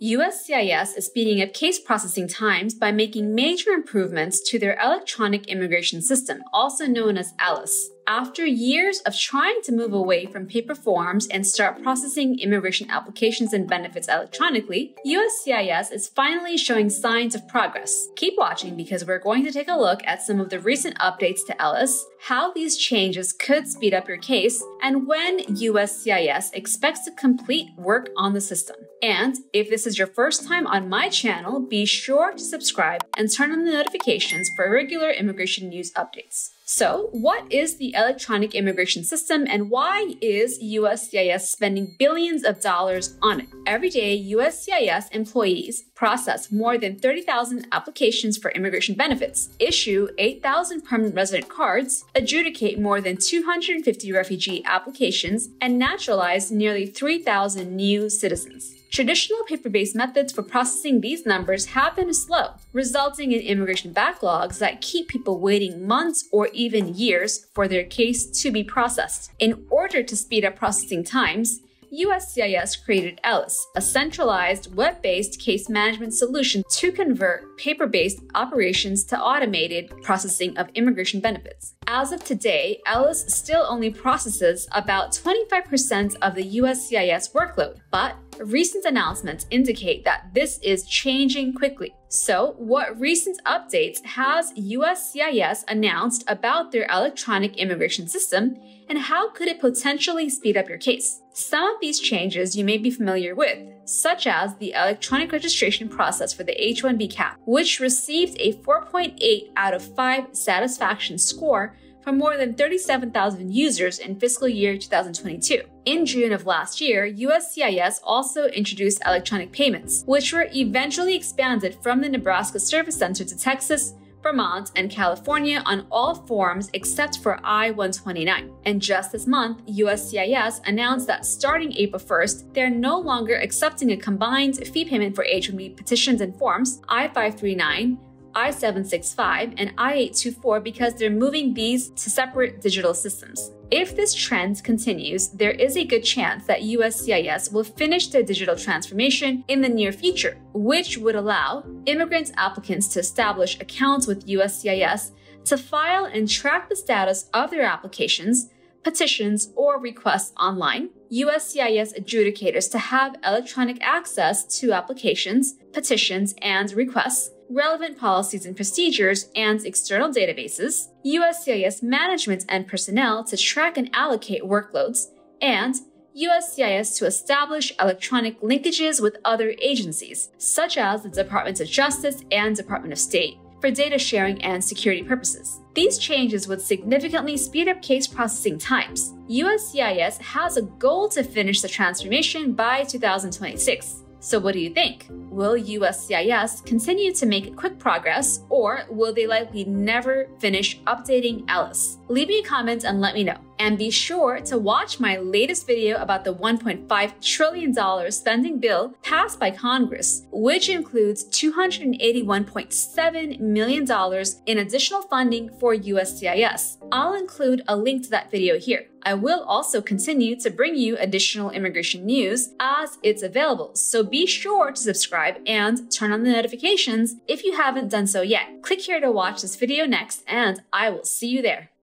USCIS is speeding up case processing times by making major improvements to their electronic immigration system, also known as ELIS. After years of trying to move away from paper forms and start processing immigration applications and benefits electronically, USCIS is finally showing signs of progress. Keep watching because we're going to take a look at some of the recent updates to ELIS, how these changes could speed up your case, and when USCIS expects to complete work on the system. And if this is your first time on my channel, be sure to subscribe and turn on the notifications for regular immigration news updates. So, what is the electronic immigration system and why is USCIS spending billions of dollars on it? Every day, USCIS employees process more than 30,000 applications for immigration benefits, issue 8,000 permanent resident cards, adjudicate more than 250 refugee applications, and naturalize nearly 3,000 new citizens. Traditional paper-based methods for processing these numbers have been slow, resulting in immigration backlogs that keep people waiting months or even years for their case to be processed. In order to speed up processing times, USCIS created ELIS, a centralized web-based case management solution to convert paper-based operations to automated processing of immigration benefits. As of today, ELIS still only processes about 25% of the USCIS workload, but recent announcements indicate that this is changing quickly. So, what recent updates has USCIS announced about their electronic immigration system, and how could it potentially speed up your case? Some of these changes you may be familiar with, such as the electronic registration process for the H-1B cap, which received a 4.8 out of 5 satisfaction score from more than 37,000 users in fiscal year 2022. In June of last year, USCIS also introduced electronic payments, which were eventually expanded from the Nebraska Service Center to Texas, Vermont, and California on all forms except for I-129. And just this month, USCIS announced that starting April 1st, they're no longer accepting a combined fee payment for H-1B petitions and forms I-539, I-765, and I-824 because they're moving these to separate digital systems. If this trend continues, there is a good chance that USCIS will finish their digital transformation in the near future, which would allow immigrant applicants to establish accounts with USCIS to file and track the status of their applications, petitions, or requests online, USCIS adjudicators to have electronic access to applications, petitions, and requests, relevant policies and procedures, and external databases, USCIS management and personnel to track and allocate workloads, and USCIS to establish electronic linkages with other agencies, such as the Department of Justice and Department of State, for data sharing and security purposes. These changes would significantly speed up case processing times. USCIS has a goal to finish the transformation by 2026. So what do you think? Will USCIS continue to make quick progress, or will they likely never finish updating ELIS? Leave me a comment and let me know. And be sure to watch my latest video about the $1.5 trillion spending bill passed by Congress, which includes $281.7 million in additional funding for USCIS. I'll include a link to that video here. I will also continue to bring you additional immigration news as it's available, so be sure to subscribe and turn on the notifications if you haven't done so yet. Click here to watch this video next, and I will see you there.